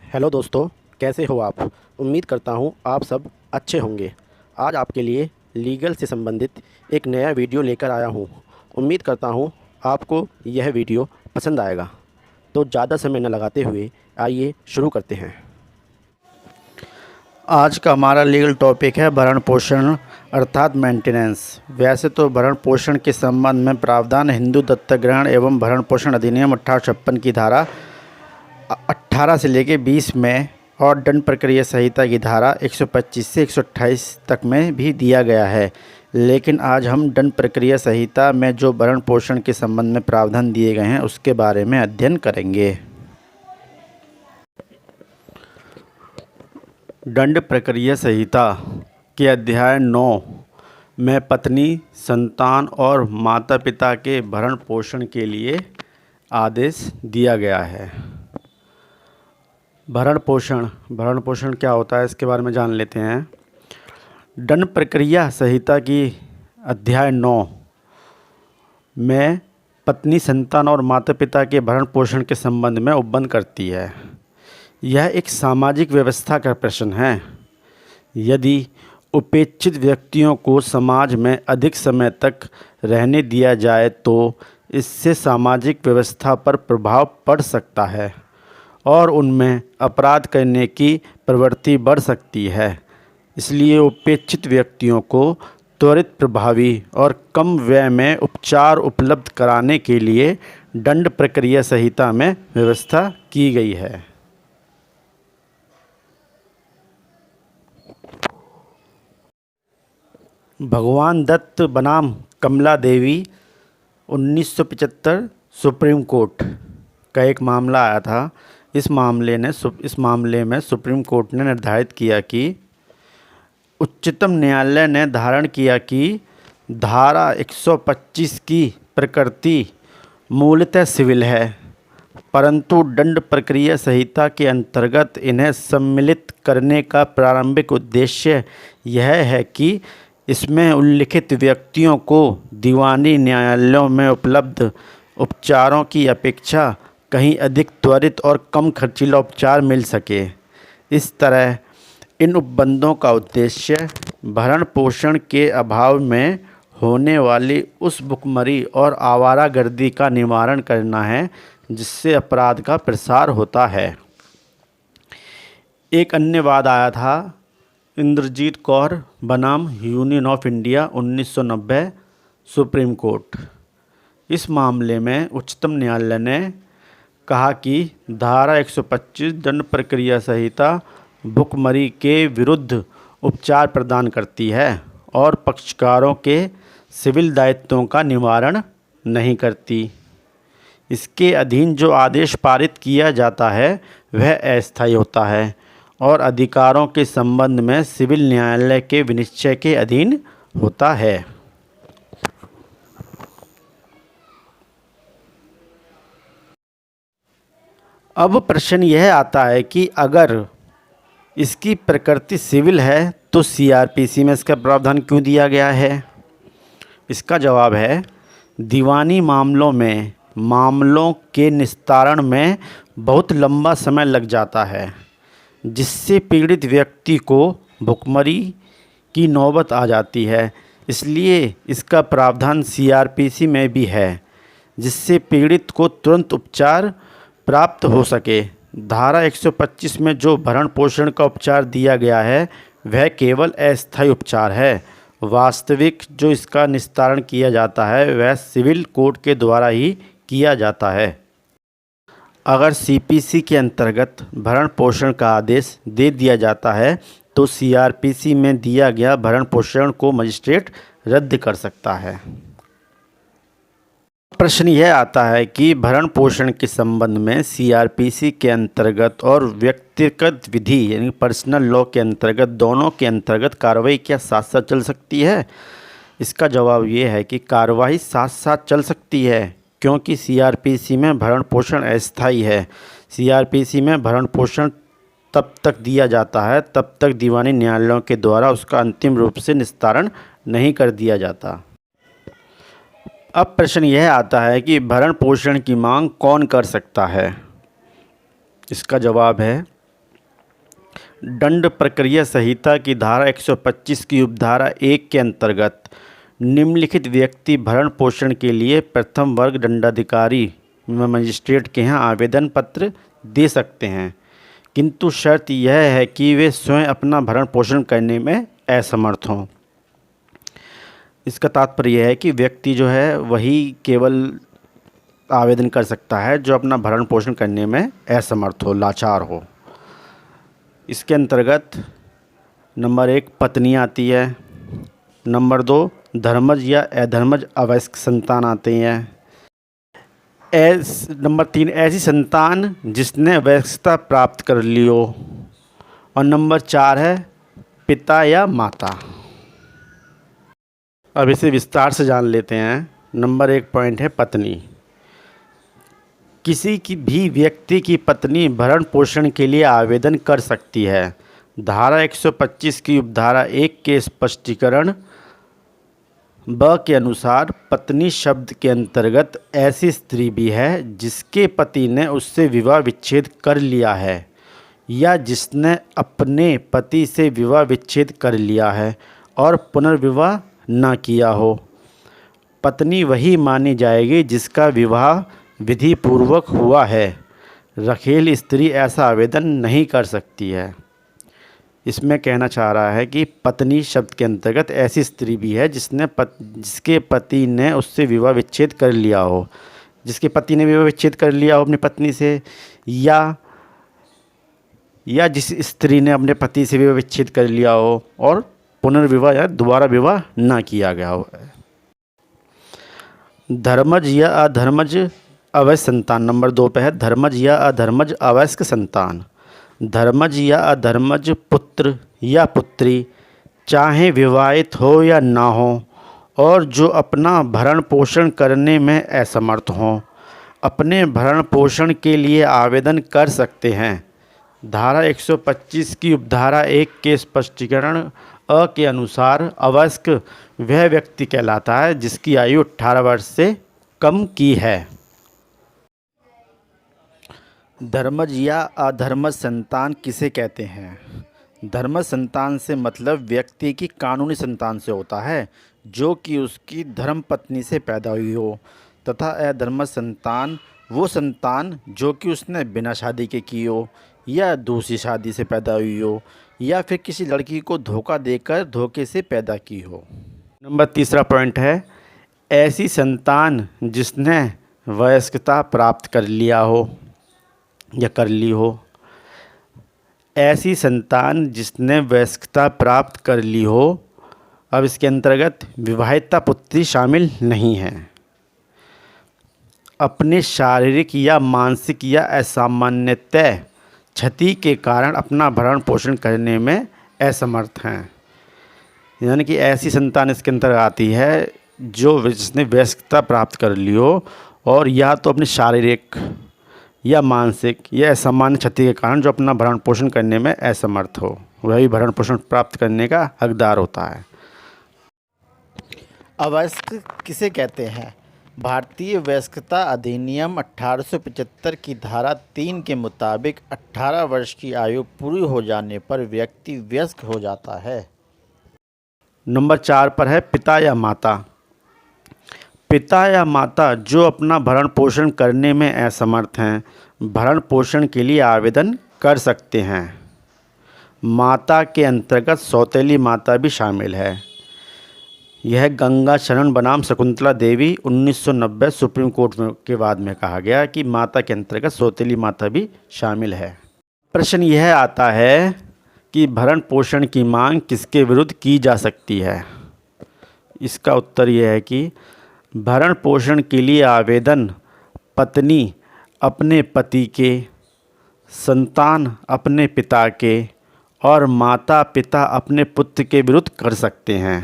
Hello दोस्तों, कैसे हो आप। उम्मीद करता हूँ आप सब अच्छे होंगे। आज आपके लिए लीगल से संबंधित एक नया वीडियो लेकर आया हूँ। उम्मीद करता हूँ आपको यह वीडियो पसंद आएगा। तो ज़्यादा समय न लगाते हुए आइए शुरू करते हैं। आज का हमारा लीगल टॉपिक है भरण पोषण अर्थात मेंटेनेंस। वैसे तो भरण पोषण के संबंध में प्रावधान हिंदू दत्तक ग्रहण एवं भरण पोषण अधिनियम 1856 की धारा 18 से लेकर 20 में और दंड प्रक्रिया संहिता की धारा 125 से 128 तक में भी दिया गया है। लेकिन आज हम दंड प्रक्रिया संहिता में जो भरण पोषण के संबंध में प्रावधान दिए गए हैं उसके बारे में अध्ययन करेंगे। दंड प्रक्रिया संहिता के अध्याय 9 में पत्नी, संतान और माता पिता के भरण पोषण के लिए आदेश दिया गया है। भरण पोषण क्या होता है इसके बारे में जान लेते हैं। दंड प्रक्रिया संहिता की अध्याय 9 में पत्नी, संतान और माता पिता के भरण पोषण के संबंध में उपबंध करती है। यह एक सामाजिक व्यवस्था का प्रश्न है। यदि उपेक्षित व्यक्तियों को समाज में अधिक समय तक रहने दिया जाए तो इससे सामाजिक व्यवस्था पर प्रभाव पड़ सकता है और उनमें अपराध करने की प्रवृत्ति बढ़ सकती है। इसलिए उपेक्षित व्यक्तियों को त्वरित, प्रभावी और कम व्यय में उपचार उपलब्ध कराने के लिए दंड प्रक्रिया संहिता में व्यवस्था की गई है। भगवान दत्त बनाम कमला देवी 1975 सुप्रीम कोर्ट का एक मामला आया था। इस मामले में सुप्रीम कोर्ट ने निर्धारित किया कि उच्चतम न्यायालय ने धारण किया कि धारा 125 की प्रकृति मूलतः सिविल है, परंतु दंड प्रक्रिया संहिता के अंतर्गत इन्हें सम्मिलित करने का प्रारंभिक उद्देश्य यह है कि इसमें उल्लिखित व्यक्तियों को दीवानी न्यायालयों में उपलब्ध उपचारों की अपेक्षा कहीं अधिक त्वरित और कम खर्चीला उपचार मिल सके। इस तरह इन उपबंधों का उद्देश्य भरण पोषण के अभाव में होने वाली उस भुखमरी और आवारागर्दी का निवारण करना है जिससे अपराध का प्रसार होता है। एक अन्य वाद आया था इंद्रजीत कौर बनाम union of India 1990 supreme court. इस मामले में उच्चतम न्यायालय ने कहा कि धारा 125 दंड प्रक्रिया संहिता भुखमरी के विरुद्ध उपचार प्रदान करती है और पक्षकारों के सिविल दायित्वों का निवारण नहीं करती। इसके अधीन जो आदेश पारित किया जाता है वह अस्थायी होता है और अधिकारों के संबंध में सिविल न्यायालय के विनिश्चय के अधीन होता है। अब प्रश्न यह आता है कि अगर इसकी प्रकृति सिविल है तो सीआरपीसी में इसका प्रावधान क्यों दिया गया है। इसका जवाब है, दीवानी मामलों के निस्तारण में बहुत लंबा समय लग जाता है जिससे पीड़ित व्यक्ति को भुखमरी की नौबत आ जाती है। इसलिए इसका प्रावधान सीआरपीसी में भी है जिससे पीड़ित को तुरंत उपचार प्राप्त हो सके। धारा 125 में जो भरण पोषण का उपचार दिया गया है वह केवल अस्थायी उपचार है। वास्तविक जो इसका निस्तारण किया जाता है वह सिविल कोर्ट के द्वारा ही किया जाता है। अगर सीपीसी के अंतर्गत भरण पोषण का आदेश दे दिया जाता है तो सीआरपीसी में दिया गया भरण पोषण को मजिस्ट्रेट रद्द कर सकता है। प्रश्न यह आता है कि भरण पोषण के संबंध में सीआरपीसी के अंतर्गत और व्यक्तिगत विधि यानी पर्सनल लॉ के अंतर्गत दोनों के अंतर्गत कार्रवाई क्या साथ साथ चल सकती है। इसका जवाब ये है कि कार्रवाई साथ साथ चल सकती है क्योंकि सीआरपीसी में भरण पोषण अस्थायी है। सीआरपीसी में भरण पोषण तब तक दिया जाता है तब तक दीवानी न्यायालयों के द्वारा उसका अंतिम रूप से निस्तारण नहीं कर दिया जाता। अब प्रश्न यह आता है कि भरण पोषण की मांग कौन कर सकता है। इसका जवाब है दंड प्रक्रिया संहिता की धारा 125 की उपधारा 1 के अंतर्गत निम्नलिखित व्यक्ति भरण पोषण के लिए प्रथम वर्ग दंडाधिकारी व मजिस्ट्रेट के यहाँ आवेदन पत्र दे सकते हैं, किंतु शर्त यह है कि वे स्वयं अपना भरण पोषण करने में असमर्थ हों। इसका तात्पर्य यह है कि व्यक्ति जो है वही केवल आवेदन कर सकता है जो अपना भरण पोषण करने में असमर्थ हो, लाचार हो। इसके अंतर्गत नंबर 1 पत्नी आती है, नंबर 2 धर्मज या अधर्मज अवयस्क संतान आते हैं, नंबर 3 ऐसी संतान जिसने वयस्कता प्राप्त कर ली हो, और नंबर 4 है पिता या माता। अब इसे विस्तार से जान लेते हैं। नंबर 1 पॉइंट है पत्नी। किसी की भी व्यक्ति की पत्नी भरण पोषण के लिए आवेदन कर सकती है। धारा 125 की उपधारा 1 के स्पष्टीकरण ब के अनुसार पत्नी शब्द के अंतर्गत ऐसी स्त्री भी है जिसके पति ने उससे विवाह विच्छेद कर लिया है या जिसने अपने पति से विवाह विच्छेद कर लिया है और पुनर्विवाह न किया हो। पत्नी वही मानी जाएगी जिसका विवाह विधि पूर्वक हुआ है। रखेल स्त्री ऐसा आवेदन नहीं कर सकती है। इसमें कहना चाह रहा है कि पत्नी शब्द के अंतर्गत ऐसी स्त्री भी है जिसके पति ने उससे विवाह विच्छेद कर लिया हो, जिसके पति ने विवाह विच्छेद कर लिया हो अपनी पत्नी से, या जिस स्त्री ने अपने पति से विवाह विच्छेद कर लिया हो और पुनर्विवाह या दोबारा विवाह ना किया गया हो। धर्मज या अधर्मज अवयस्क संतान नंबर 2 पे है धर्मज या अधर्मज अवयस्क संतान। धर्मज या अधर्मज पुत्र या पुत्री चाहे विवाहित हो या ना हो और जो अपना भरण पोषण करने में असमर्थ हों, अपने भरण पोषण के लिए आवेदन कर सकते हैं। धारा 125 की उपधारा 1 के स्पष्टीकरण अ के अनुसार अवयस्क वह व्यक्ति कहलाता है जिसकी आयु 18 वर्ष से कम की है। धर्मज या अधर्मज संतान किसे कहते हैं? धर्मज संतान से मतलब व्यक्ति की कानूनी संतान से होता है जो कि उसकी धर्म पत्नी से पैदा हुई हो, तथा अधर्मज संतान वो संतान जो कि उसने बिना शादी के की हो या दूसरी शादी से पैदा हुई हो या फिर किसी लड़की को धोखा देकर धोखे से पैदा की हो। नंबर 3 पॉइंट है ऐसी संतान जिसने वयस्कता प्राप्त कर लिया हो या कर ली हो। ऐसी संतान जिसने वयस्कता प्राप्त कर ली हो। अब इसके अंतर्गत विवाहिता पुत्री शामिल नहीं है। अपने शारीरिक या मानसिक या असामान्यतः क्षति के कारण अपना भरण पोषण करने में असमर्थ हैं। यानी कि ऐसी संतान इसके अंतर्गत आती है जिसने वयस्कता प्राप्त कर ली हो और या तो अपने शारीरिक या मानसिक या असामान्य क्षति के कारण जो अपना भरण पोषण करने में असमर्थ हो, वही भरण पोषण प्राप्त करने का हकदार होता है। अवयस्क किसे कहते हैं? भारतीय वयस्कता अधिनियम 1875 की धारा 3 के मुताबिक 18 वर्ष की आयु पूरी हो जाने पर व्यक्ति वयस्क हो जाता है। नंबर 4 पर है पिता या माता। पिता या माता जो अपना भरण पोषण करने में असमर्थ हैं, भरण पोषण के लिए आवेदन कर सकते हैं। माता के अंतर्गत सौतेली माता भी शामिल है। यह गंगा शरण बनाम शकुंतला देवी 1990 सुप्रीम कोर्ट के बाद में कहा गया कि माता के अंतर्गत सौतेली माता भी शामिल है। प्रश्न यह आता है कि भरण पोषण की मांग किसके विरुद्ध की जा सकती है? इसका उत्तर यह है कि भरण पोषण के लिए आवेदन पत्नी अपने पति के, संतान अपने पिता के और माता पिता अपने पुत्र के विरुद्ध कर सकते हैं।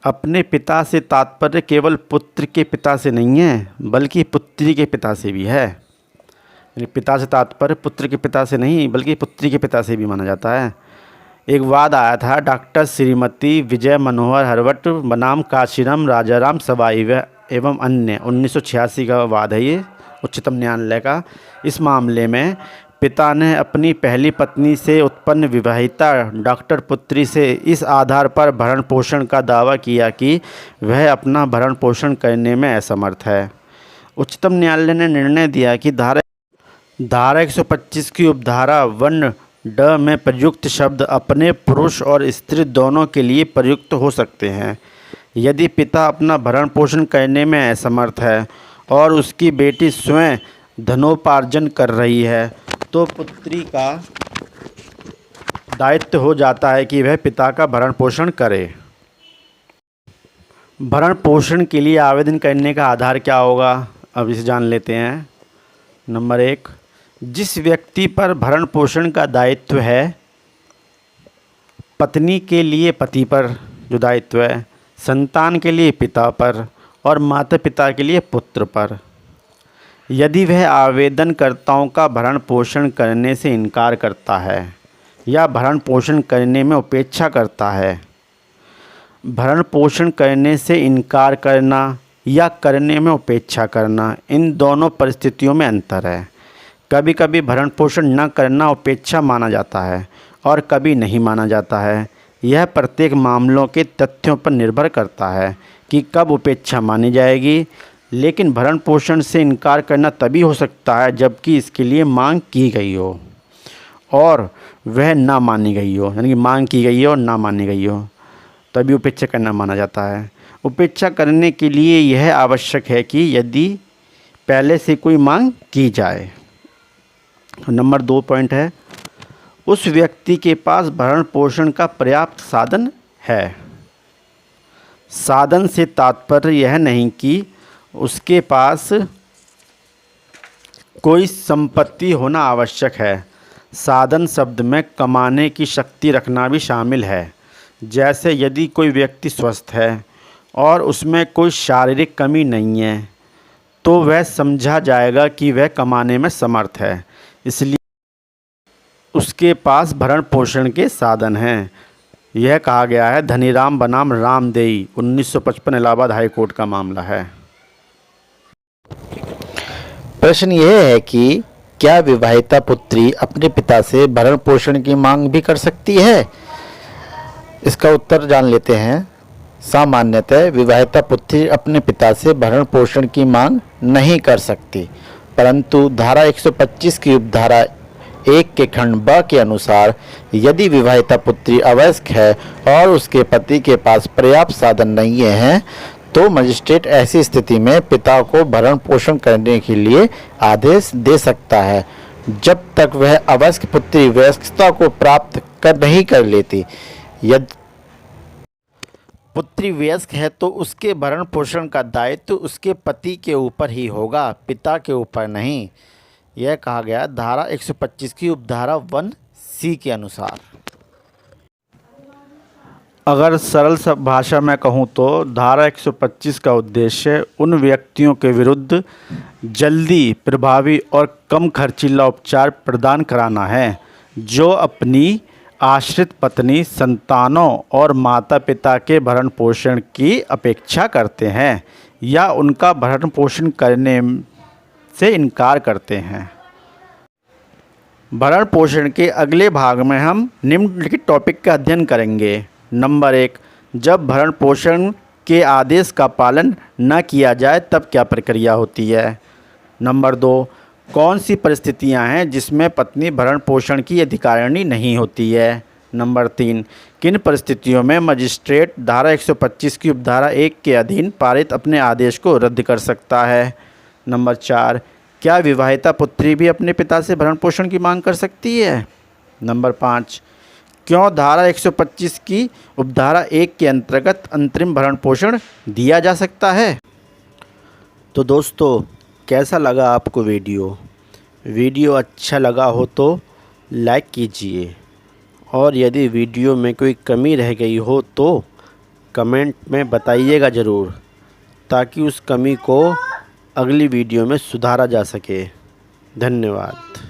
अपने पिता से तात्पर्य केवल पुत्र के पिता से नहीं है बल्कि पुत्री के पिता से भी है। यानी पिता से तात्पर्य पुत्र के पिता से नहीं बल्कि पुत्री के पिता से भी माना जाता है। एक वाद आया था डॉक्टर श्रीमती विजय मनोहर हरवट बनाम काशीराम राजाराम सवाई व एवं अन्य 1986 का वाद है ये उच्चतम न्यायालय का। इस मामले में पिता ने अपनी पहली पत्नी से उत्पन्न विवाहिता डॉक्टर पुत्री से इस आधार पर भरण पोषण का दावा किया कि वह अपना भरण पोषण करने में असमर्थ है। उच्चतम न्यायालय ने निर्णय दिया कि धारा 125 की उपधारा 1 में प्रयुक्त शब्द अपने पुरुष और स्त्री दोनों के लिए प्रयुक्त हो सकते हैं। यदि पिता अपना भरण पोषण करने में असमर्थ है और उसकी बेटी स्वयं धनोपार्जन कर रही है तो पुत्री का दायित्व हो जाता है कि वह पिता का भरण पोषण करे। भरण पोषण के लिए आवेदन करने का आधार क्या होगा, अब इसे जान लेते हैं। नंबर 1, जिस व्यक्ति पर भरण पोषण का दायित्व है, पत्नी के लिए पति पर जो दायित्व है, संतान के लिए पिता पर और माता पिता के लिए पुत्र पर। यदि वह आवेदनकर्ताओं का भरण पोषण करने से इनकार करता है या भरण पोषण करने में उपेक्षा करता है। भरण पोषण करने से इनकार करना या करने में उपेक्षा करना, इन दोनों परिस्थितियों में अंतर है। कभी कभी भरण पोषण न करना उपेक्षा माना जाता है और कभी नहीं माना जाता है। यह प्रत्येक मामलों के तथ्यों पर निर्भर करता है कि कब उपेक्षा मानी जाएगी। लेकिन भरण पोषण से इनकार करना तभी हो सकता है जबकि इसके लिए मांग की गई हो और वह ना मानी गई हो, यानी कि मांग की गई हो और ना मानी गई हो, तभी उपेक्षा करना माना जाता है। उपेक्षा करने के लिए यह आवश्यक है कि यदि पहले से कोई मांग की जाए। नंबर 2 पॉइंट है, उस व्यक्ति के पास भरण पोषण का पर्याप्त साधन है। साधन से तात्पर्य यह नहीं कि उसके पास कोई संपत्ति होना आवश्यक है। साधन शब्द में कमाने की शक्ति रखना भी शामिल है। जैसे यदि कोई व्यक्ति स्वस्थ है और उसमें कोई शारीरिक कमी नहीं है तो वह समझा जाएगा कि वह कमाने में समर्थ है, इसलिए उसके पास भरण पोषण के साधन हैं। यह कहा गया है धनीराम बनाम रामदेई, 1955 इलाहाबाद हाई कोर्ट का मामला है। प्रश्न यह है कि क्या विवाहिता पुत्री अपने पिता से भरण पोषण की मांग भी कर सकती है? इसका उत्तर जान लेते हैं। सामान्यतः विवाहिता पुत्री अपने पिता से भरण पोषण की मांग नहीं कर सकती, परंतु धारा 125 की उपधारा 1 के खंड ब के अनुसार यदि विवाहिता पुत्री अवयस्क है और उसके पति के पास पर्याप्त साधन नहीं हैं तो मजिस्ट्रेट ऐसी स्थिति में पिता को भरण पोषण करने के लिए आदेश दे सकता है जब तक वह अवयस्क पुत्री वयस्कता को प्राप्त नहीं कर लेती। यदि पुत्री वयस्क है तो उसके भरण पोषण का दायित्व उसके पति के ऊपर ही होगा, पिता के ऊपर नहीं। यह कहा गया धारा 125 की उपधारा 1C के अनुसार। अगर सरल भाषा में कहूँ तो धारा 125 का उद्देश्य उन व्यक्तियों के विरुद्ध जल्दी, प्रभावी और कम खर्चीला उपचार प्रदान कराना है जो अपनी आश्रित पत्नी, संतानों और माता पिता के भरण पोषण की अपेक्षा करते हैं या उनका भरण पोषण करने से इनकार करते हैं। भरण पोषण के अगले भाग में हम निम्नलिखित टॉपिक का अध्ययन करेंगे। नंबर 1, जब भरण पोषण के आदेश का पालन न किया जाए तब क्या प्रक्रिया होती है। नंबर 2, कौन सी परिस्थितियां हैं जिसमें पत्नी भरण पोषण की अधिकारिणी नहीं होती है। नंबर 3, किन परिस्थितियों में मजिस्ट्रेट धारा 125 की उपधारा 1 के अधीन पारित अपने आदेश को रद्द कर सकता है। नंबर 4, क्या विवाहिता पुत्री भी अपने पिता से भरण पोषण की मांग कर सकती है। नंबर 5, क्यों धारा 125 की उपधारा 1 के अंतर्गत अंतरिम भरण पोषण दिया जा सकता है। तो दोस्तों, कैसा लगा आपको वीडियो अच्छा लगा हो तो लाइक कीजिए और यदि वीडियो में कोई कमी रह गई हो तो कमेंट में बताइएगा ज़रूर, ताकि उस कमी को अगली वीडियो में सुधारा जा सके। धन्यवाद।